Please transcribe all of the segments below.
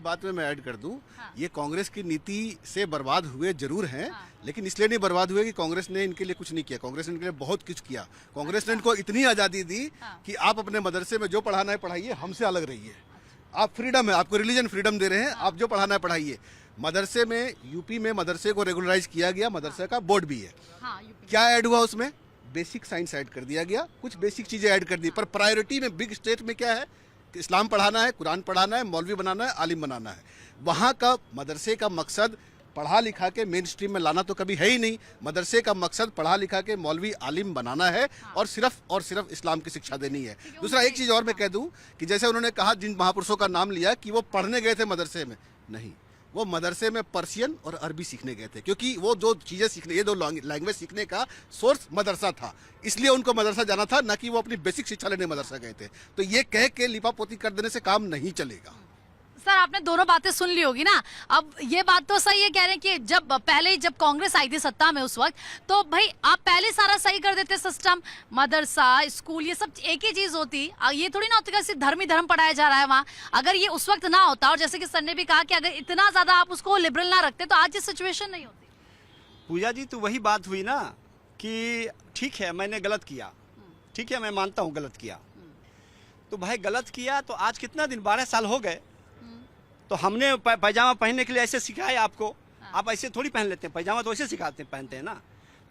बात में मैं ऐड कर दूं, ये कांग्रेस की नीति से बर्बाद हुए जरूर हैं, लेकिन इसलिए नहीं बर्बाद हुए कि कांग्रेस ने इनके लिए कुछ नहीं किया। कांग्रेस ने इनके लिए बहुत कुछ किया। कांग्रेस ने इनको इतनी आज़ादी दी कि आप अपने मदरसे में जो पढ़ाना है पढ़ाइए, हमसे अलग रहिए। आप फ्रीडम है, आपको रिलीजन फ्रीडम दे रहे हैं, आप जो पढ़ाना है पढ़ाइए। मदरसे में, यूपी में मदरसे को रेगुलराइज किया गया, मदरसे का बोर्ड भी है। क्या ऐड हुआ उसमें? बेसिक साइंस ऐड कर दिया गया, कुछ बेसिक चीजें ऐड कर दी, पर प्रायोरिटी में बिग स्टेट में क्या है कि इस्लाम पढ़ाना है, कुरान पढ़ाना है, मौलवी बनाना है, आलिम बनाना है। वहाँ का मदरसे का मकसद पढ़ा लिखा के मेन स्ट्रीम में लाना तो कभी है ही नहीं। मदरसे का मकसद पढ़ा लिखा के मौलवी आलिम बनाना है और सिर्फ इस्लाम की शिक्षा देनी है। दूसरा एक चीज़ और मैं कह दूं कि जैसे उन्होंने कहा जिन महापुरुषों का नाम लिया कि वो पढ़ने गए थे मदरसे में, नहीं, वो मदरसे में पर्शियन और अरबी सीखने गए थे, क्योंकि वो जो चीज़ें सीखने, ये दो लैंग्वेज सीखने का सोर्स मदरसा था, इसलिए उनको मदरसा जाना था, ना कि वो अपनी बेसिक शिक्षा लेने मदरसा गए थे। तो ये कह के लिपापोती कर देने से काम नहीं चलेगा। सर आपने दोनों बातें सुन ली होगी ना। अब ये बात तो सही है, कह रहे हैं कि जब कांग्रेस आई थी सत्ता में उस वक्त, तो भाई आप पहले सारा सही कर देते सिस्टम, मदरसा, स्कूल, ये सब एक ही चीज होती। ये थोड़ी ना होती कि सिर्फ धर्म ही धर्म पढ़ाया जा रहा है वहाँ। अगर ये उस वक्त ना होता, और जैसे कि सर ने भी कहा कि अगर इतना ज्यादा आप उसको लिबरल ना रखते तो आज ये सिचुएशन नहीं होती। पूजा जी, तो वही बात हुई ना कि ठीक है मैंने गलत किया, ठीक है मैं मानता हूँ गलत किया, तो भाई गलत किया तो आज कितना दिन, 12 साल हो गए, तो हमने पैजामा पहनने के लिए ऐसे सिखाया आपको। आप ऐसे थोड़ी पहन लेते हैं, पैजामा तो ऐसे सिखाते हैं, पहनते हैं ना।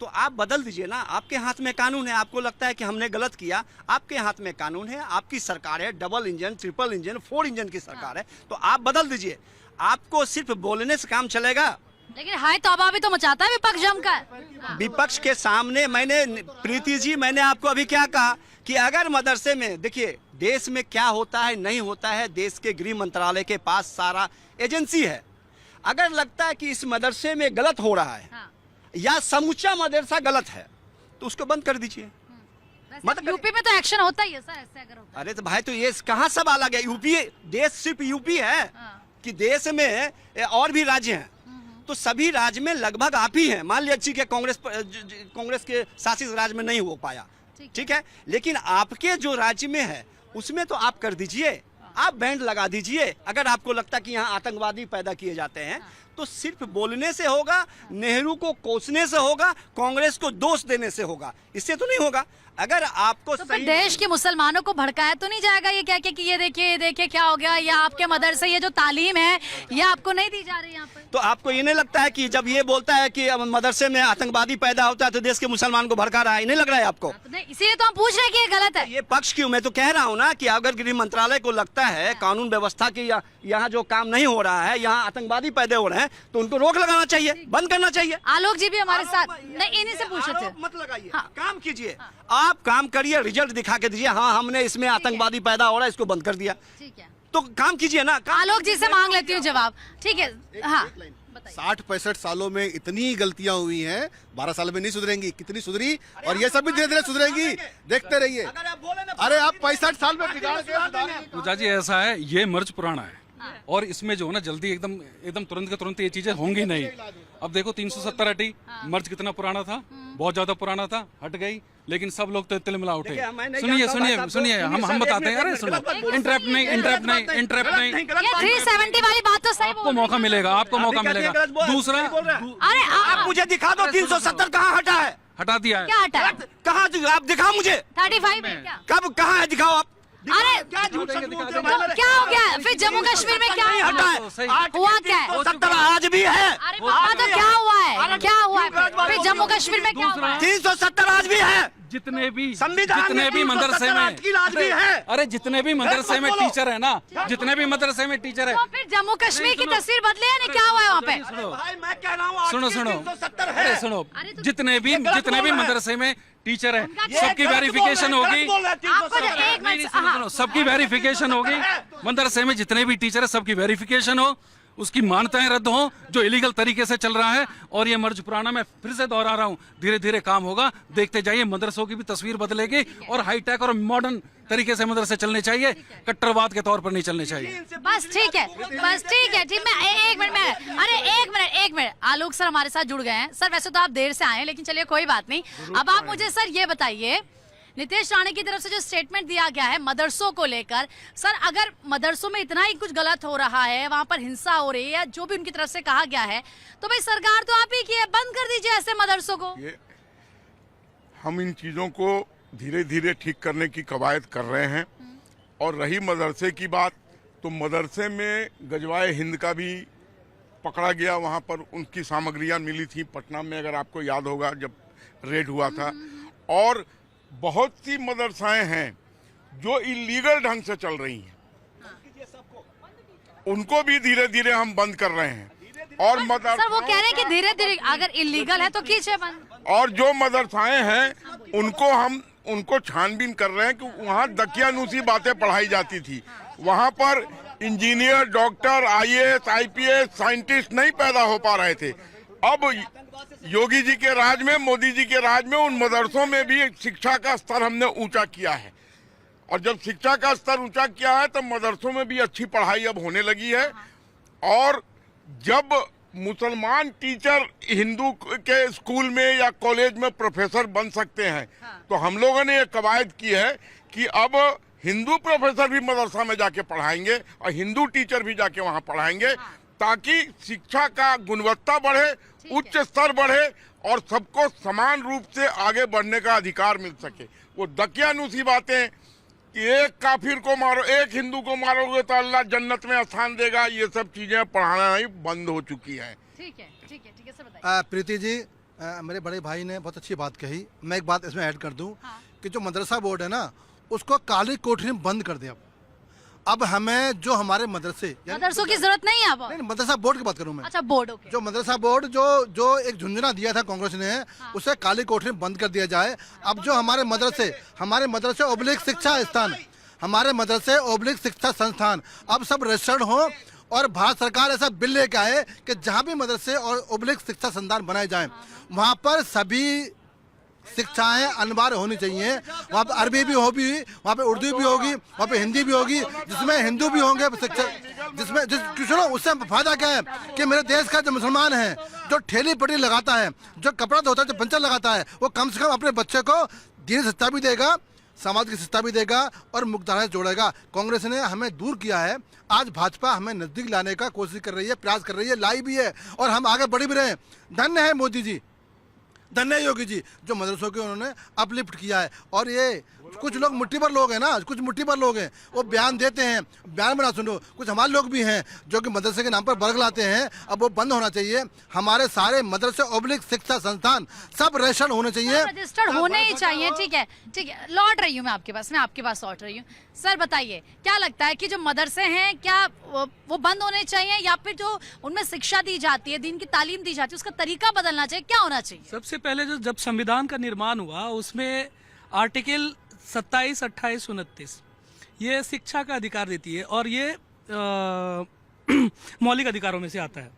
तो आप बदल दीजिए ना, आपके हाथ में कानून है। आपको लगता है कि हमने गलत किया, आपके हाथ में कानून है, आपकी सरकार है, double engine, triple engine, 4 engine की सरकार है, तो आप बदल दीजिए। आपको सिर्फ बोलने से काम चलेगा? लेकिन हाय तौबा भी तो मचाता है विपक्ष जमकर। विपक्ष के सामने मैंने, प्रीति जी, मैंने आपको अभी क्या कहा कि अगर मदरसे में, देखिए देश में क्या होता है नहीं होता है, देश के गृह मंत्रालय के पास सारा एजेंसी है। अगर लगता है कि इस मदरसे में गलत हो रहा है, या समूचा मदरसा गलत है, तो उसको बंद कर दीजिए। मतलब यूपी में तो एक्शन होता ही है सर, ऐसे अगर होता है। अरे तो भाई, तो ये कहाँ सब अलग है? यूपी, देश सिर्फ यूपी है कि देश में और भी राज्य हैं, तो सभी राज्य में लगभग आप ही हैं। मान लीजिए कि कांग्रेस के शासित राज्य में नहीं हो पाया, ठीक है, लेकिन आपके जो राज्य में है उसमें तो आप कर दीजिए, आप बैंड लगा दीजिए। अगर आपको लगता कि यहाँ आतंकवादी पैदा किए जाते हैं, तो सिर्फ बोलने से होगा, नेहरू को कोसने से होगा, कांग्रेस को दोष देने से होगा, इससे तो नहीं होगा। अगर आपको तो सही देश के मुसलमानों को भड़काया तो नहीं जाएगा ये क्या कि ये देखिए क्या हो गया, या आपके मदरसे ये जो तालीम है ये आपको नहीं दी जा रही यहाँ पर? तो आपको ये नहीं लगता है कि जब ये बोलता है कि मदरसे में आतंकवादी पैदा होता है तो देश के मुसलमान को भड़का रहा है? नहीं लग रहा है आपको? इसीलिए तो हम पूछ रहे हैं कि ये गलत है। ये पक्ष क्यों? मैं तो कह रहा हूँ ना कि अगर गृह मंत्रालय को लगता है कानून व्यवस्था की यहाँ जो काम नहीं हो रहा है, यहाँ आतंकवादी पैदा हो रहे हैं, तो उनको रोक लगाना चाहिए, बंद करना चाहिए। आलोक जी भी हमारे साथ, नहीं इन्हीं से पूछ रहे थे। मत लगाइए, काम कीजिए, आप काम करिए, रिजल्ट दिखा के दीजिए, हाँ हमने इसमें आतंकवादी पैदा हो रहा है, इसको बंद कर दिया, ठीक है, तो काम कीजिए ना। आलोक जी से मांग लेती हूँ जवाब, ठीक है। हाँ, 60-65 सालों में इतनी गलतियां हुई हैं, 12 साल में नहीं सुधरेंगी। कितनी सुधरी, और ये सब भी धीरे धीरे सुधरेगी, देखते रहिए। अरे आप 65 साल में बिगाड़ के। पूजा जी ऐसा है, ये मर्ज पुराना है और इसमें जो है ना जल्दी एकदम तुरंत के तुरंत ये चीजें होंगी नहीं। अब देखो 370 हटी, मर्ज कितना पुराना था, बहुत ज्यादा पुराना था, हट गई, लेकिन सब लोग तो तिलमिला उठे। सुनिए हम बताते हैं। अरे सुनो, इंटरप्ट नहीं। ये 370 वाली बात तो सही, आपको मौका मिलेगा। दूसरा, अरे आप मुझे दिखा दो 370 कहाँ हटा है? हटा दिया है। क्या हटा है? कहाँ? आप दिखाओ मुझे। 35 में क्या? कब? कहाँ है? दिखाओ आप। अरे क्या हो गया फिर? जम्मू कश्मीर में क्या हटा है? हुआ? क्या है? 370 आज भी है। अरे पापा तो क्या हुआ है? क्या हुआ है फिर जम्मू कश्मीर में? क्या हुआ है? 370 आज भी है। जितने भी मदरसे में आज भी है। अरे जितने भी मदरसे में टीचर है ना, जितने भी मदरसे में टीचर है, तो फिर जम्मू कश्मीर की तस्वीर बदले है ना? क्या हुआ है वहाँ पे? मैं कह रहा हूँ सुनो, जितने भी मदरसे में टीचर है, सबकी वेरिफिकेशन होगी। सबकी वेरिफिकेशन होगी। मदरसे में जितने भी टीचर है सबकी वेरिफिकेशन हो, उसकी मान्यताएं रद्द हो जो इलीगल तरीके से चल रहा है। और ये मर्ज पुराना, मैं फिर से दोहरा रहा हूँ, धीरे धीरे काम होगा, देखते जाइए। मदरसों की भी तस्वीर बदलेगी और हाईटेक और मॉडर्न तरीके से मदरसे चलने चाहिए, कट्टरवाद के तौर पर नहीं चलने चाहिए। बस ठीक है, ठीक। मैं एक मिनट आलोक सर हमारे साथ जुड़ गए हैं। सर वैसे तो आप देर से आए हैं, लेकिन चलिए कोई बात नहीं। अब आप मुझे सर ये बताइए नितेश राणे की तरफ से जो स्टेटमेंट दिया गया है मदरसों को लेकर, सर अगर मदरसों में इतना ही कुछ गलत हो रहा है, वहां पर हिंसा हो रही है या जो भी उनकी तरफ से कहा गया है, तो भाई सरकार तो आप ही की है, बंद कर दीजिए ऐसे मदरसों को। हम इन चीज़ों को धीरे धीरे ठीक करने की कवायद कर रहे हैं। और रही मदरसे की बात, तो मदरसे में गजवाए हिंद का भी पकड़ा गया, वहाँ पर उनकी सामग्रियाँ मिली थी पटना में, अगर आपको याद होगा जब रेड हुआ था। और बहुत सी मदरसाएं हैं जो इलीगल ढंग से चल रही हैं, उनको भी धीरे धीरे हम बंद कर रहे हैं। और सर वो कह रहे हैं कि धीरे धीरे अगर इलीगल है तो कीजिए बंद। और जो मदरसाएं हैं उनको हम उनको छानबीन कर रहे हैं कि वहाँ दकियानूसी बातें पढ़ाई जाती थी, वहाँ पर engineer, doctor, IAS, IPS, scientist नहीं पैदा हो पा रहे थे। अब योगी जी के राज में, मोदी जी के राज में उन मदरसों में भी शिक्षा का स्तर हमने ऊंचा किया है। और जब शिक्षा का स्तर ऊंचा किया है तो मदरसों में भी अच्छी पढ़ाई अब होने लगी है। और जब मुसलमान टीचर हिंदू के स्कूल में या कॉलेज में प्रोफेसर बन सकते हैं, तो हम लोगों ने ये कवायद की है कि अब हिंदू प्रोफेसर भी मदरसा में जाके पढ़ाएंगे और हिंदू टीचर भी जाके वहाँ पढ़ाएंगे, ताकि शिक्षा का गुणवत्ता बढ़े, उच्च स्तर बढ़े और सबको समान रूप से आगे बढ़ने का अधिकार मिल सके। वो दकियानूसी बातें कि एक काफिर को मारो, एक हिंदू को मारोगे तो अल्लाह जन्नत में स्थान देगा, ये सब चीजें पढ़ाना ही बंद हो चुकी है। ठीक है, ठीक है, ठीक है, सर बताइए। प्रीति जी, मेरे बड़े भाई ने बहुत अच्छी बात कही। मैं एक बात इसमें ऐड कर दूं कि जो मदरसा बोर्ड है ना, उसको काली कोठरी में बंद कर दिया। अब हमें जो हमारे मदरसे, मदरसों की जरूरत नहीं है अब। नहीं, मदरसा बोर्ड की बात करूं मैं। अच्छा, बोर्ड, ओके। जो मदरसा बोर्ड जो एक झुंझुना दिया था कांग्रेस ने, उसे काली कोठरी में बंद कर दिया जाए। अब जो हमारे मदरसे ओब्लिक शिक्षा स्थान, हमारे मदरसे ओब्लिक शिक्षा संस्थान अब सब रजिस्टर्ड हो। और भारत सरकार ऐसा बिल लेके आए कि जहाँ भी मदरसे और ओब्लिक शिक्षा संस्थान बनाए जाएं, वहाँ पर सभी शिक्षाएं अनिवार्य होनी चाहिए। वहाँ पे अरबी भी होगी, वहाँ पे उर्दू भी होगी, वहाँ पे हिंदी भी होगी, जिसमें हिंदू भी होंगे शिक्षक, सुनो उससे फायदा क्या है कि मेरे देश का जो मुसलमान है, जो ठेली पटरी लगाता है, जो कपड़ा धोता है, जो पंचर लगाता है, वो कम से कम अपने बच्चे को दीनी शिक्षा भी देगा, समाज की शिक्षा भी देगा और मुख्यधारा से जोड़ेगा। कांग्रेस ने हमें दूर किया है, आज भाजपा हमें नजदीक लाने का कोशिश कर रही है, प्रयास कर रही है, लाई भी है और हम आगे बढ़ी भी रहे हैं। धन्य है मोदी जी, धन्य है योगी जी, जो मदरसों के उन्होंने अपलिफ्ट किया है। और ये कुछ लोग मुट्ठी भर लोग हैं ना, कुछ मुट्ठी भर लोग हैं, वो बयान देते हैं, बयान बना सुनो। कुछ हमारे लोग भी हैं जो कि मदरसे के नाम पर बर्ग लाते हैं, अब वो बंद होना चाहिए। हमारे सारे मदरसे ओब्लिक शिक्षा संस्थान सब रजिस्टर्ड होने चाहिए, रजिस्टर्ड होने ही चाहिए। ठीक है, ठीक है, लौट रही हूँ मैं आपके पास लौट रही हूँ। सर बताइए, क्या लगता है कि जो मदरसे हैं क्या वो बंद होने चाहिए, या फिर जो उनमें शिक्षा दी जाती है, दीन की तालीम दी जाती है, उसका तरीका बदलना चाहिए, क्या होना चाहिए? सबसे पहले जब संविधान का निर्माण हुआ, उसमें आर्टिकल 27, 28, 29 ये शिक्षा का अधिकार देती है और ये मौलिक अधिकारों में से आता है।